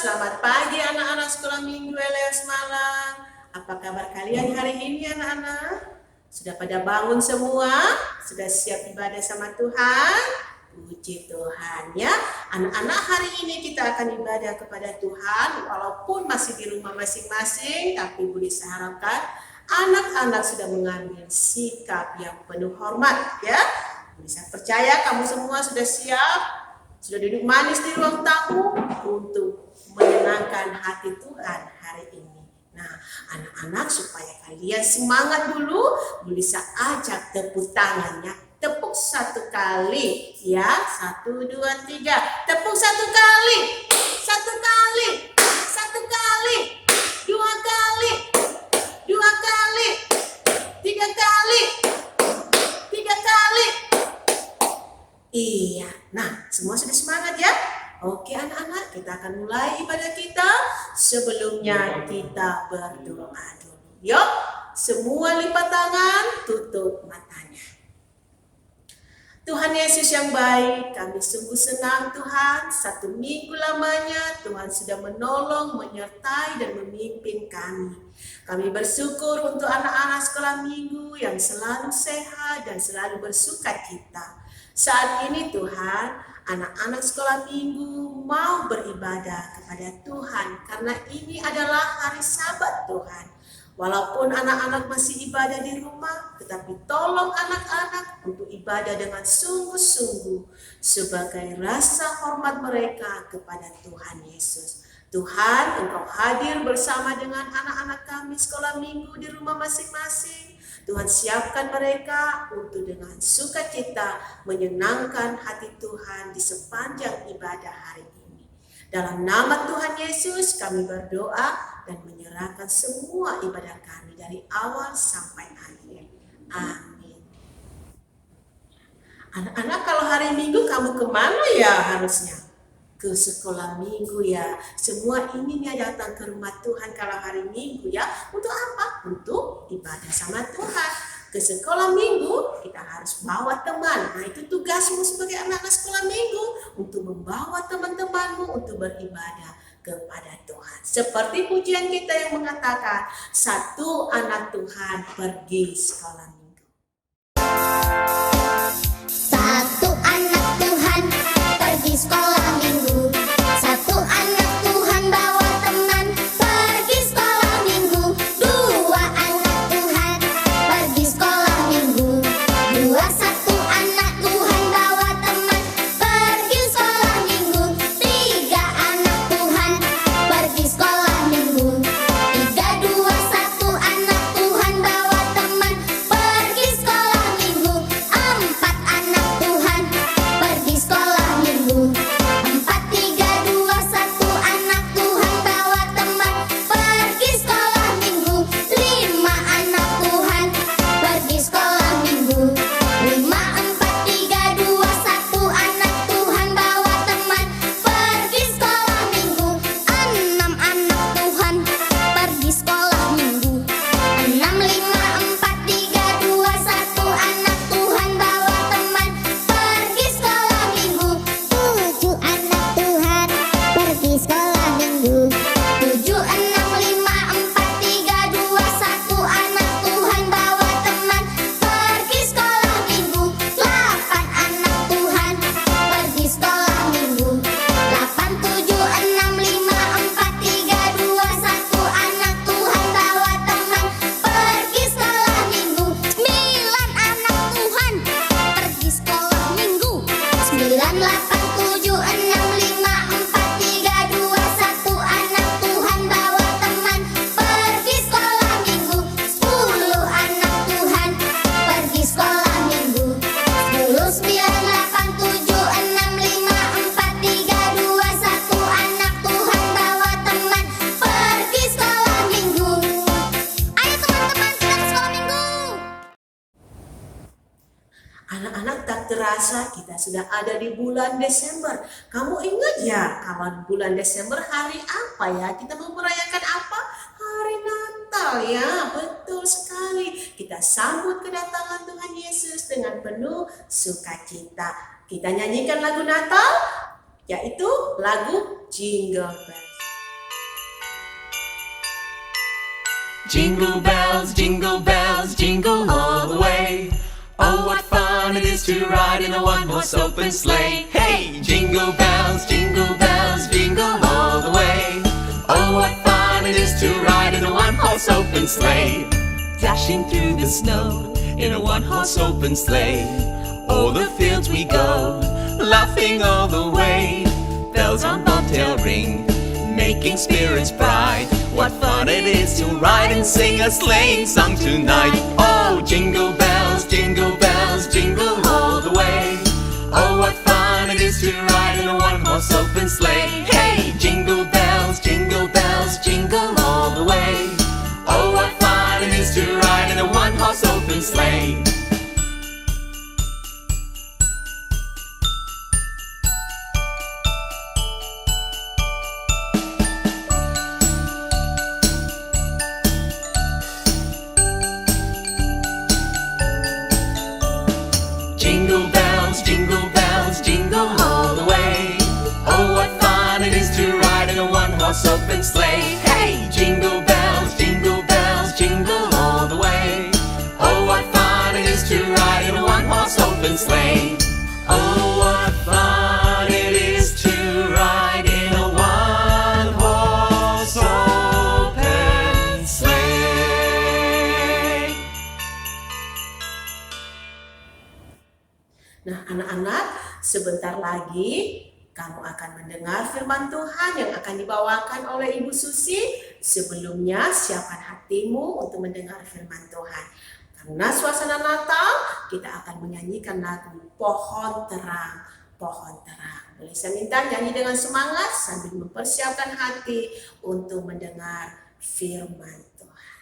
selamat pagi anak-anak sekolah minggu LS Malang. Apa kabar kalian hari ini anak-anak? Sudah pada bangun semua? Sudah siap ibadah sama Tuhan? Puji Tuhan ya. Anak-anak, hari ini kita akan ibadah kepada Tuhan walaupun masih di rumah masing-masing, tapi boleh saya harapkan anak-anak sudah mengambil sikap yang penuh hormat ya. Saya percaya kamu semua sudah siap, sudah duduk manis di ruang tamu untuk menyenangkan hati Tuhan hari ini. Nah, anak-anak, supaya kalian semangat dulu, bisa ajak tepuk tangannya. Tepuk satu kali ya. 1, 2, 3. Tepuk satu kali. 1 kali. 1 kali. 2 kali. 2 kali. 3 kali. 3 kali. Iya, nah semua sudah semangat ya? Oke anak-anak, kita akan mulai ibadah kita. Sebelumnya kita berdoa dulu. Yuk, semua lipat tangan, tutup matanya. Tuhan Yesus yang baik, kami sungguh senang Tuhan, 1 minggu lamanya Tuhan sudah menolong, menyertai dan memimpin kami. Kami bersyukur untuk anak-anak sekolah minggu yang selalu sehat dan selalu bersukacita. Saat ini Tuhan, anak-anak sekolah minggu mau beribadah kepada Tuhan karena ini adalah hari Sabat Tuhan. Walaupun anak-anak masih ibadah di rumah, tetapi tolong anak-anak untuk ibadah dengan sungguh-sungguh sebagai rasa hormat mereka kepada Tuhan Yesus. Tuhan, Engkau hadir bersama dengan anak-anak kami sekolah minggu di rumah masing-masing. Tuhan siapkan mereka untuk dengan sukacita menyenangkan hati Tuhan di sepanjang ibadah hari ini. Dalam nama Tuhan Yesus kami berdoa dan menyerahkan semua ibadah kami dari awal sampai akhir. Amin. Anak-anak, kalau hari Minggu kamu kemana ya harusnya? Ke sekolah minggu ya. Semua ini nih datang ke rumah Tuhan kalau hari Minggu ya. Untuk apa? Untuk ibadah sama Tuhan. Ke sekolah minggu kita harus bawa teman. Nah, itu tugasmu sebagai anak-anak sekolah minggu, untuk membawa teman-temanmu untuk beribadah kepada Tuhan. Seperti pujian kita yang mengatakan, 1 anak Tuhan pergi sekolah minggu. 1 anak Tuhan pergi sekolah minggu. 1 anak Tuhan bawa teman pergi sekolah minggu. 2 anak Tuhan pergi sekolah minggu. 2, 1 anak Tuhan bawa teman pergi sekolah minggu. 3 anak Tuhan pergi sekolah minggu. 3, 2, 1 anak Tuhan bawa teman pergi sekolah minggu. 4 anak Tuhan pergi sekolah minggu. 4, 3, 2, 1 anak Tuhan bawa teman pergi sekolah minggu. 5 anak Tuhan pergi sekolah minggu. 5, 4, 3, 2, 1 anak Tuhan bawa teman pergi sekolah minggu. 6 anak Tuhan pergi sekolah minggu. 6, 5, 4, 3, 2, 1 anak Tuhan bawa teman pergi sekolah minggu. 7 anak Tuhan pergi sekolah minggu. 7, 6, 5, 4, 3, 2, 1 anak Tuhan bawa teman pergi sekolah minggu. 8 anak Tuhan pergi sekolah minggu. 8, 7, 6, 5, 4, 3, 2, 1 anak Tuhan bawa teman pergi sekolah minggu. 9 anak Tuhan pergi sekolah minggu. 9, 8, 7, 6, 5, 4, 3, 2, 1 anak Tuhan bawa teman pergi sekolah minggu. 10 anak Tuhan pergi sekolah minggu. 10, 9, 8, 7, 6, 5, 4, 3, 2, 1 anak Tuhan bawa teman pergi sekolah minggu. Ayo teman-teman, kita ke sekolah minggu. Anak-anak, tak terasa kita sudah ada di bulan Desember. Kamu ingat ya, kalau bulan Desember hari apa ya? Kita mau merayakan apa? Hari Natal ya, betul sekali. Kita sambut kedatangan Tuhan Yesus dengan penuh sukacita. Kita nyanyikan lagu Natal, yaitu lagu Jingle Bells. Jingle bells, jingle all the way. Oh, what fun it is to ride in a one-horse open sleigh. Hey! Jingle bells, jingle all the way. Oh, what fun it is to ride in a one-horse open sleigh. Dashing through the snow in a one-horse open sleigh. O'er the fields we go, laughing all the way. Bells on bobtail ring, making spirits bright. What fun it is to ride and sing a sleighing song tonight. Oh, jingle bells, jingle all the way. Oh, what fun it is to ride in a one-horse open sleigh. Hey! Jingle bells, jingle all the way. Oh, what fun it is to ride in a one-horse open sleigh. Jingle bells, jingle all the way. Oh, what fun it is to ride in a one-horse open sleigh. Hey! Jingle bells, jingle all the way. Oh, what fun it is to ride in a one-horse open sleigh. Oh, what fun it is to ride in a one-horse open sleigh. Nah, anak-anak, sebentar lagi kamu akan mendengar firman Tuhan yang akan dibawakan oleh Ibu Susi. Sebelumnya, siapkan hatimu untuk mendengar firman Tuhan. Karena suasana Natal, kita akan menyanyikan lagu Pohon Terang, Pohon Terang. Boleh saya minta nyanyi dengan semangat sambil mempersiapkan hati untuk mendengar firman Tuhan.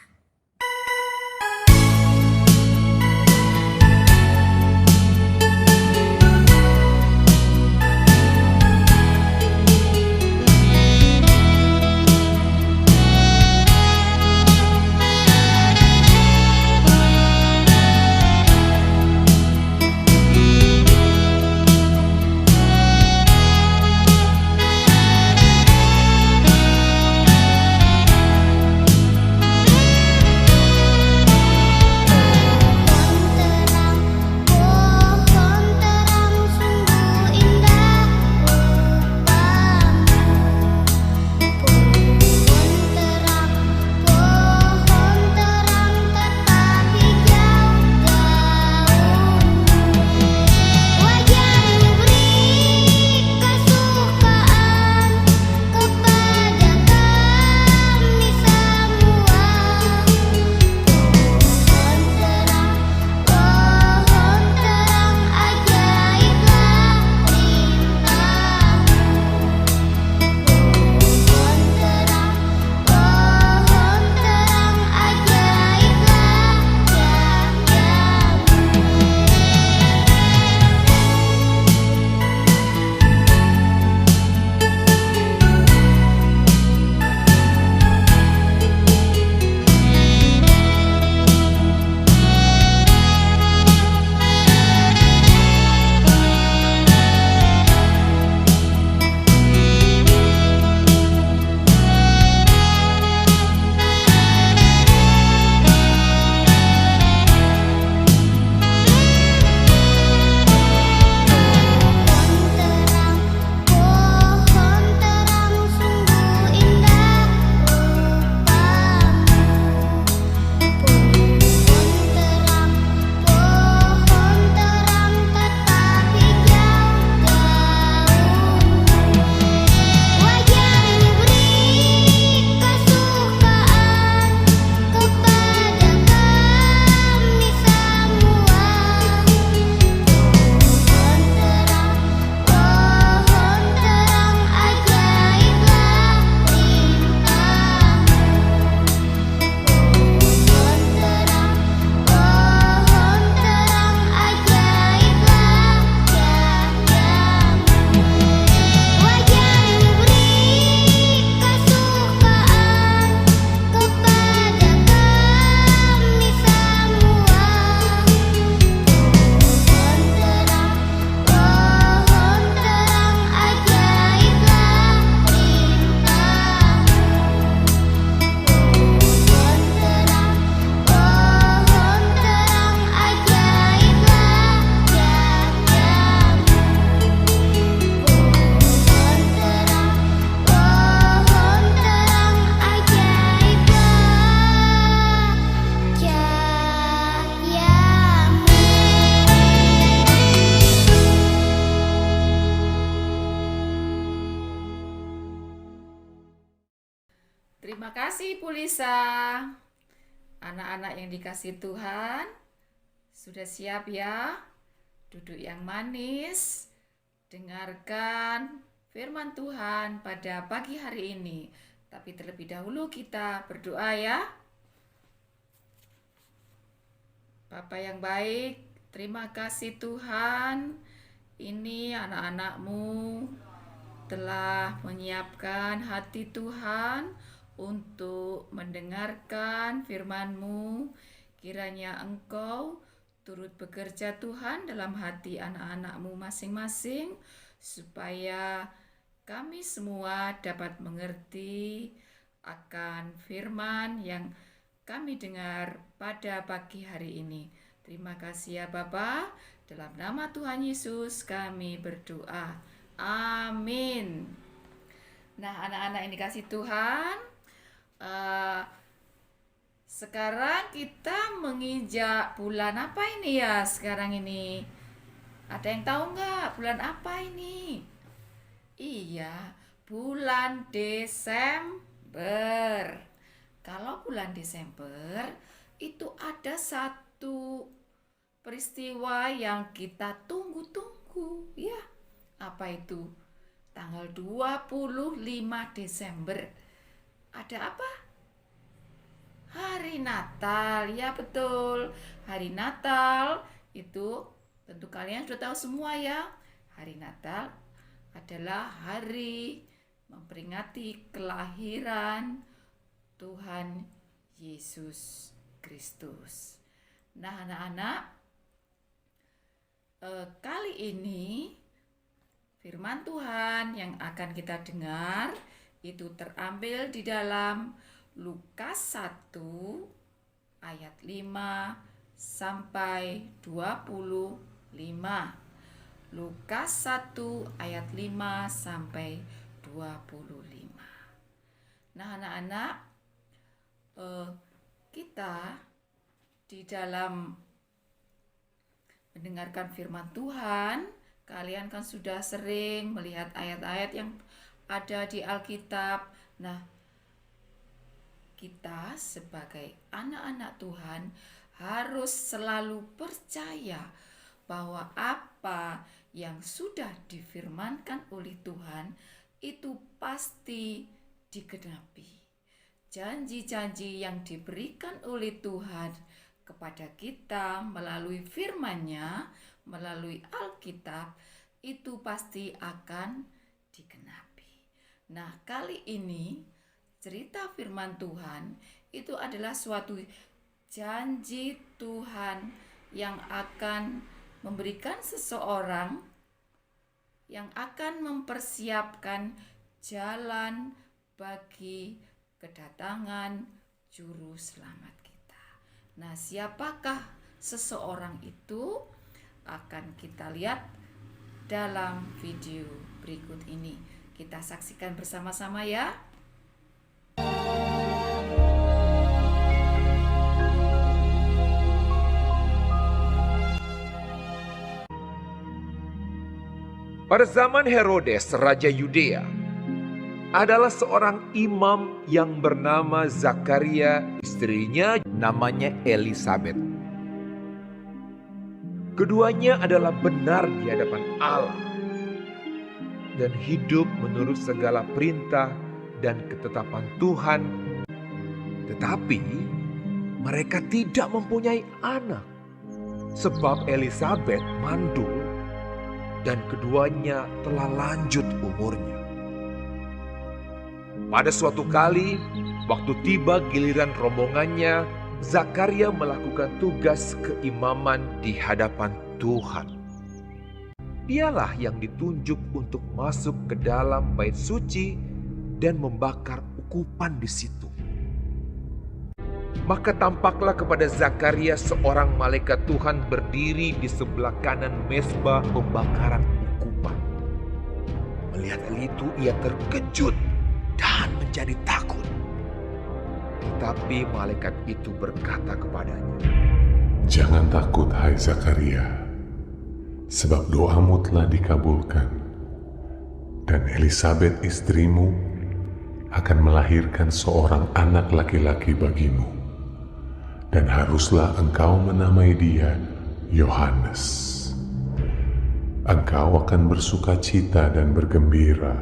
Terima kasih Pulisa. Anak-anak yang dikasih Tuhan, sudah siap ya? Duduk yang manis, dengarkan firman Tuhan pada pagi hari ini. Tapi terlebih dahulu kita berdoa ya. Bapa yang baik, terima kasih Tuhan. Ini anak-anak-Mu telah menyiapkan hati Tuhan untuk mendengarkan firman-Mu. Kiranya Engkau turut bekerja Tuhan dalam hati anak-anak-Mu masing-masing, supaya kami semua dapat mengerti akan firman yang kami dengar pada pagi hari ini. Terima kasih ya Bapa. Dalam nama Tuhan Yesus kami berdoa. Amin. Nah, anak-anak yang dikasih Tuhan, sekarang kita menginjak bulan apa ini ya sekarang ini? Ada yang tahu nggak bulan apa ini? Iya, bulan Desember. Kalau bulan Desember itu ada satu peristiwa yang kita tunggu-tunggu ya. Apa itu? Tanggal 25 Desember. Ada apa? Hari Natal. Ya betul. Hari Natal itu tentu kalian sudah tahu semua ya. Hari Natal adalah hari memperingati kelahiran Tuhan Yesus Kristus. Nah, anak-anak, kali ini firman Tuhan yang akan kita dengar itu terambil di dalam Lukas 1 ayat 5 sampai 25. Lukas 1 ayat 5 sampai 25. Nah, anak-anak, kita di dalam mendengarkan firman Tuhan, kalian kan sudah sering melihat ayat-ayat yang ada di Alkitab. Nah, kita sebagai anak-anak Tuhan harus selalu percaya bahwa apa yang sudah difirmankan oleh Tuhan itu pasti digenapi. Janji-janji yang diberikan oleh Tuhan kepada kita melalui firman-Nya, melalui Alkitab, itu pasti akan digenapi. Nah, kali ini cerita firman Tuhan itu adalah suatu janji Tuhan yang akan memberikan seseorang yang akan mempersiapkan jalan bagi kedatangan juru selamat kita. Nah, siapakah seseorang itu? Akan kita lihat dalam video berikut ini. Kita saksikan bersama-sama ya. Pada zaman Herodes, Raja Yudea, adalah seorang imam yang bernama Zakaria, istrinya namanya Elisabet. Keduanya adalah benar di hadapan Allah dan hidup menurut segala perintah dan ketetapan Tuhan. Tetapi mereka tidak mempunyai anak sebab Elisabet mandul dan keduanya telah lanjut umurnya. Pada suatu kali, waktu tiba giliran rombongannya, Zakaria melakukan tugas keimaman di hadapan Tuhan. Dialah yang ditunjuk untuk masuk ke dalam bait suci dan membakar ukupan di situ. Maka tampaklah kepada Zakaria seorang malaikat Tuhan berdiri di sebelah kanan mezbah pembakaran ukupan. Melihat hal itu, ia terkejut dan menjadi takut. Tetapi malaikat itu berkata kepadanya, "Jangan takut, hai Zakaria, sebab doamu telah dikabulkan, dan Elisabet istrimu akan melahirkan seorang anak laki-laki bagimu, dan haruslah engkau menamai dia Yohanes. Engkau akan bersukacita dan bergembira.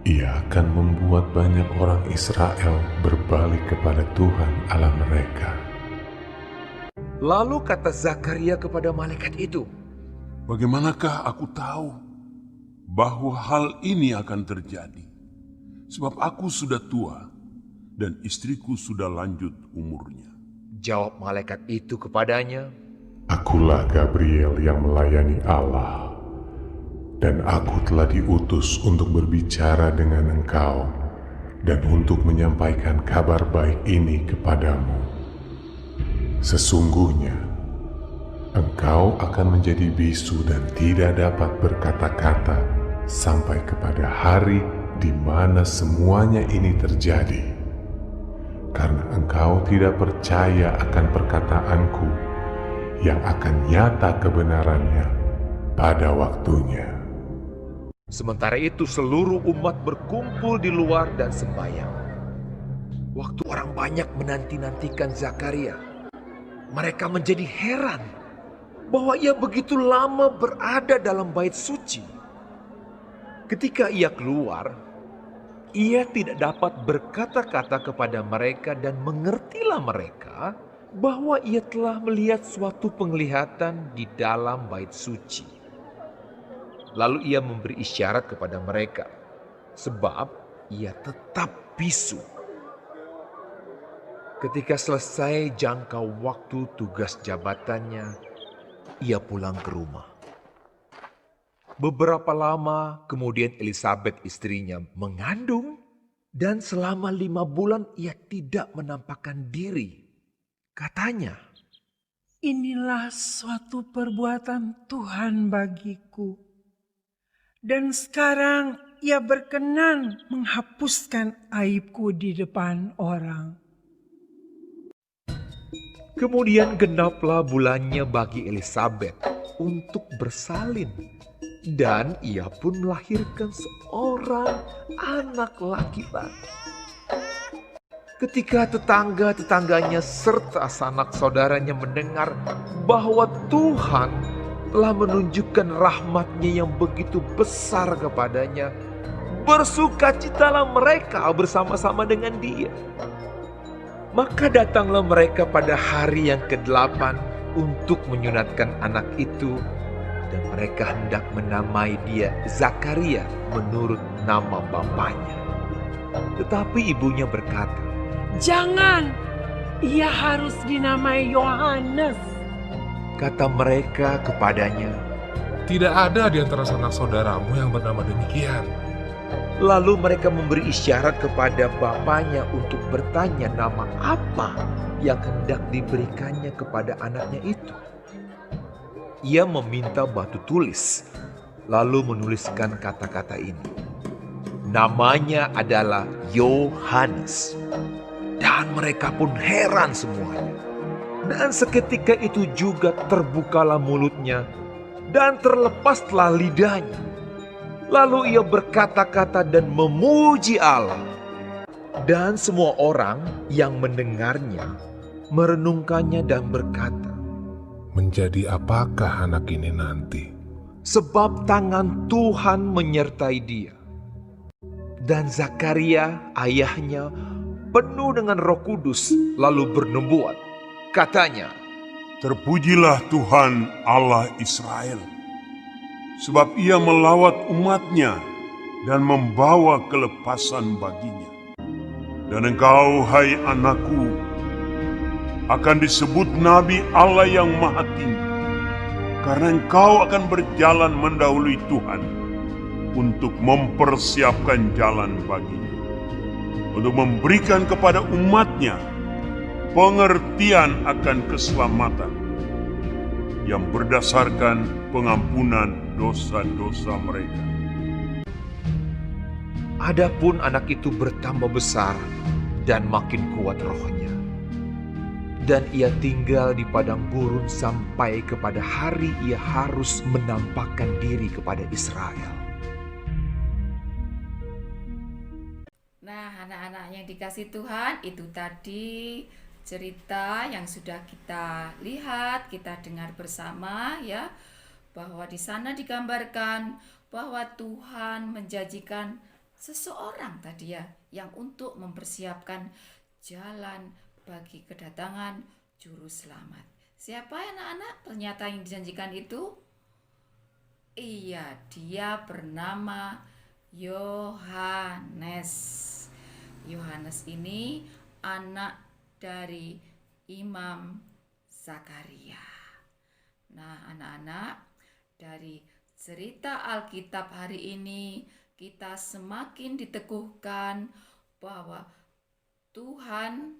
Ia akan membuat banyak orang Israel berbalik kepada Tuhan Allah mereka. Lalu kata Zakaria kepada malaikat itu, Bagaimanakah aku tahu bahwa hal ini akan terjadi? Sebab aku sudah tua dan istriku sudah lanjut umurnya. jawab malaikat itu kepadanya, Akulah Gabriel yang melayani Allah, dan aku telah diutus untuk berbicara dengan engkau dan untuk menyampaikan kabar baik ini kepadamu. Sesungguhnya, engkau akan menjadi bisu dan tidak dapat berkata-kata sampai kepada hari di mana semuanya ini terjadi, karena engkau tidak percaya akan perkataanku yang akan nyata kebenarannya pada waktunya. Sementara itu seluruh umat berkumpul di luar dan sembahyang. Waktu orang banyak menanti-nantikan Zakaria, mereka menjadi heran bahwa ia begitu lama berada dalam bait suci. Ketika ia keluar, ia tidak dapat berkata-kata kepada mereka dan mengertilah mereka bahwa ia telah melihat suatu penglihatan di dalam bait suci. Lalu ia memberi isyarat kepada mereka, sebab ia tetap bisu. Ketika selesai jangka waktu tugas jabatannya, ia pulang ke rumah. Beberapa lama kemudian Elisabet istrinya mengandung, dan selama 5 bulan ia tidak menampakkan diri. Katanya, Inilah suatu perbuatan Tuhan bagiku. Dan sekarang ia berkenan menghapuskan aibku di depan orang. kemudian genaplah bulannya bagi Elisabet untuk bersalin, dan ia pun melahirkan seorang anak laki-laki. Ketika tetangga-tetangganya serta sanak saudaranya mendengar bahwa Tuhan telah menunjukkan rahmat-Nya yang begitu besar kepadanya, bersukacitalah mereka bersama-sama dengan dia. Maka datanglah mereka pada hari yang ke-8 untuk menyunatkan anak itu, dan mereka hendak menamai dia Zakaria menurut nama bapaknya. Tetapi ibunya berkata, Jangan, ia harus dinamai Yohanes. kata mereka kepadanya. Tidak ada di antara sanak saudaramu yang bernama demikian. Lalu mereka memberi isyarat kepada bapaknya untuk bertanya nama apa yang hendak diberikannya kepada anaknya itu. Ia meminta batu tulis, lalu menuliskan kata-kata ini. Namanya adalah Yohanes. Dan mereka pun heran semuanya. Dan seketika itu juga terbukalah mulutnya dan terlepaslah lidahnya. Lalu ia berkata-kata dan memuji Allah. Dan semua orang yang mendengarnya merenungkannya dan berkata, Menjadi apakah anak ini nanti? sebab tangan Tuhan menyertai dia. Dan Zakaria ayahnya penuh dengan Roh Kudus lalu bernubuat. Katanya, Terpujilah Tuhan Allah Israel, sebab ia melawat umatnya dan membawa kelepasan baginya. Dan engkau, hai anakku, akan disebut Nabi Allah yang Maha Tinggi, karena engkau akan berjalan mendahului Tuhan untuk mempersiapkan jalan baginya, untuk memberikan kepada umatnya pengertian akan keselamatan yang berdasarkan pengampunan dosa-dosa mereka. adapun anak itu bertambah besar dan makin kuat rohnya. Dan ia tinggal di padang gurun sampai kepada hari ia harus menampakkan diri kepada Israel. Nah, anak-anak yang dikasih Tuhan, itu tadi cerita yang sudah kita lihat, kita dengar bersama ya, bahwa di sana digambarkan bahwa Tuhan menjanjikan seseorang tadi ya, yang untuk mempersiapkan jalan bagi kedatangan juru selamat. Siapa anak-anak ternyata yang dijanjikan itu? Iya, dia bernama Yohanes. Yohanes ini anak dari Imam Zakaria. Nah, anak-anak, dari cerita Alkitab hari ini kita semakin diteguhkan bahwa Tuhan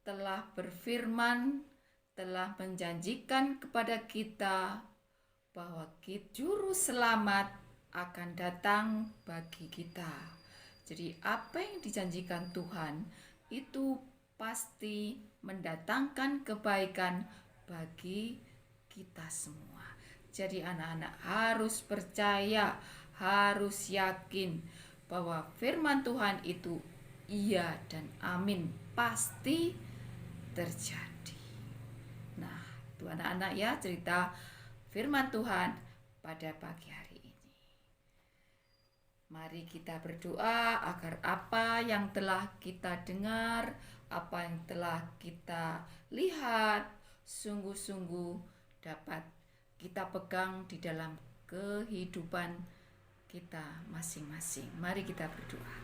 telah berfirman, telah menjanjikan kepada kita bahwa juru selamat akan datang bagi kita. Jadi apa yang dijanjikan Tuhan itu pasti mendatangkan kebaikan bagi kita semua. Jadi anak-anak harus percaya, harus yakin bahwa firman Tuhan itu iya dan amin, pasti terjadi. Nah, itu anak-anak ya cerita firman Tuhan pada pagi hari. Mari kita berdoa agar apa yang telah kita dengar, apa yang telah kita lihat, sungguh-sungguh dapat kita pegang di dalam kehidupan kita masing-masing. Mari kita berdoa.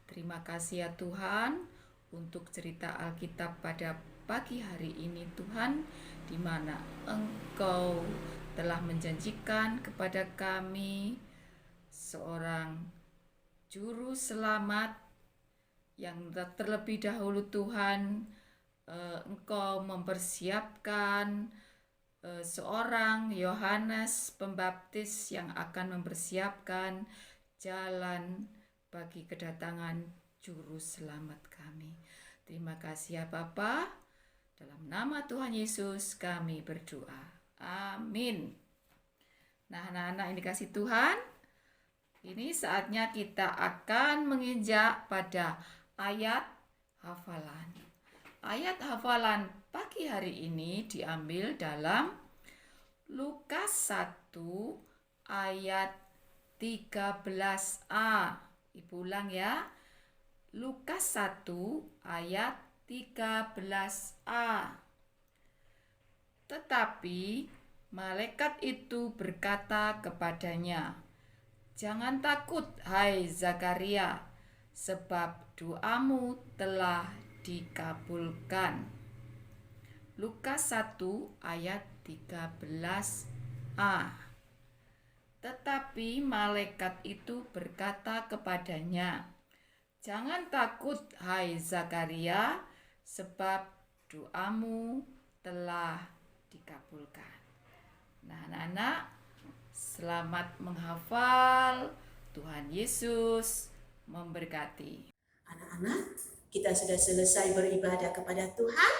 Terima kasih ya Tuhan untuk cerita Alkitab pada pagi hari ini Tuhan, di mana Engkau telah menjanjikan kepada kami seorang juru selamat yang terlebih dahulu Tuhan Engkau mempersiapkan seorang Yohanes Pembaptis yang akan mempersiapkan jalan bagi kedatangan juru selamat kami. Terima kasih ya Bapa, dalam nama Tuhan Yesus kami berdoa. Amin. Nah, anak-anak yang dikasih Tuhan, ini saatnya kita akan menginjak pada ayat hafalan. Ayat hafalan pagi hari ini diambil dalam Lukas 1 ayat 13a. Ibu ulang ya. Lukas 1 ayat 13a. Tetapi malaikat itu berkata kepadanya, "Jangan takut, hai Zakaria, sebab doamu telah dikabulkan." Lukas 1 ayat 13a. Tetapi malaikat itu berkata kepadanya, "Jangan takut, hai Zakaria, sebab doamu telah dikabulkan." Nah, anak-anak, selamat menghafal. Tuhan Yesus memberkati. Anak-anak, kita sudah selesai beribadah kepada Tuhan.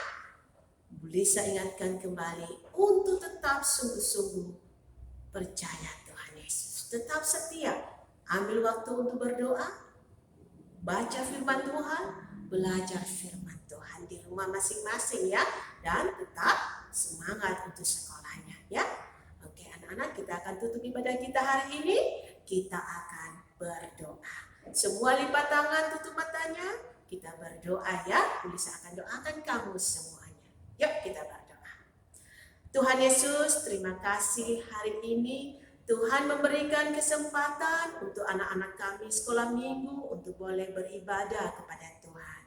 Boleh saya ingatkan kembali untuk tetap sungguh-sungguh percaya Tuhan Yesus. Tetap setia. Ambil waktu untuk berdoa. Baca firman Tuhan. Belajar firman Tuhan di rumah masing-masing ya. Dan tetap semangat untuk sekolahnya ya. Oke anak-anak, kita akan tutup ibadah kita hari ini. Kita akan berdoa. Semua lipat tangan, tutup matanya. Kita berdoa ya. Saya akan doakan kamu semuanya. Yuk kita berdoa. Tuhan Yesus, terima kasih hari ini Tuhan memberikan kesempatan untuk anak-anak kami sekolah minggu untuk boleh beribadah kepada Tuhan.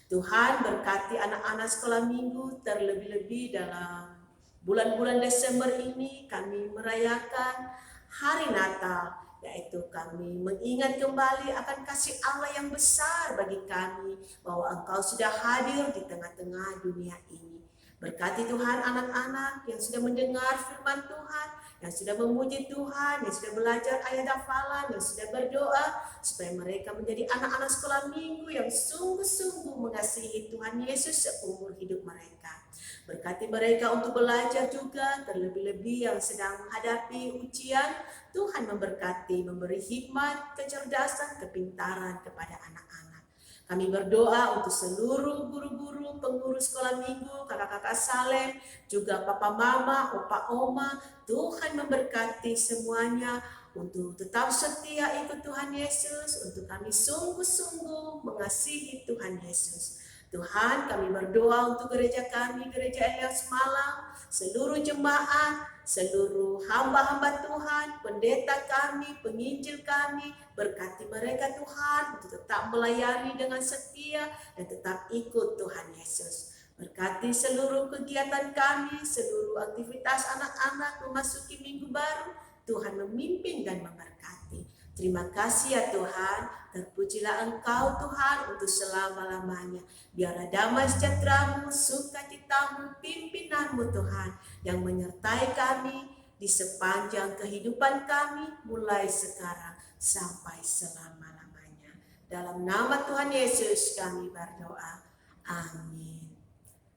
Tuhan berkati anak-anak sekolah minggu, terlebih-lebih dalam bulan-bulan Desember ini kami merayakan hari Natal, yaitu kami mengingat kembali akan kasih Allah yang besar bagi kami, bahwa Engkau sudah hadir di tengah-tengah dunia ini. Berkati Tuhan anak-anak yang sudah mendengar firman Tuhan, yang sudah memuji Tuhan, yang sudah belajar ayat hafalan, yang sudah berdoa, supaya mereka menjadi anak-anak sekolah minggu yang sungguh-sungguh mengasihi Tuhan Yesus seumur hidup mereka. Berkati mereka untuk belajar juga, terlebih-lebih yang sedang menghadapi ujian. Tuhan memberkati, memberi hikmat, kecerdasan, kepintaran kepada anak-anak. Kami berdoa untuk seluruh guru-guru, pengurus sekolah minggu, kakak-kakak Salem, juga papa mama, opa oma. Tuhan memberkati semuanya untuk tetap setia ikut Tuhan Yesus, untuk kami sungguh-sungguh mengasihi Tuhan Yesus. Tuhan, kami berdoa untuk gereja kami, Gereja Elias Malang, seluruh jemaat, seluruh hamba-hamba Tuhan, pendeta kami, penginjil kami, berkati mereka Tuhan untuk tetap melayani dengan setia dan tetap ikut Tuhan Yesus. Berkati seluruh kegiatan kami, seluruh aktivitas anak-anak memasuki minggu baru, Tuhan memimpin dan memberkati. Terima kasih ya Tuhan, terpujilah Engkau Tuhan untuk selama-lamanya. Biarlah damai sejahtera-Mu, sukacita-Mu, pimpinan-Mu Tuhan yang menyertai kami di sepanjang kehidupan kami mulai sekarang sampai selama-lamanya. Dalam nama Tuhan Yesus kami berdoa. Amin.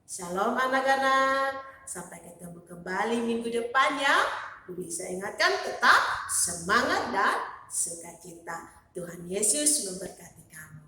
Shalom anak-anak, sampai ketemu kembali minggu depan ya. Bisa ingatkan tetap semangat dan sukacita. Tuhan Yesus memberkati kamu.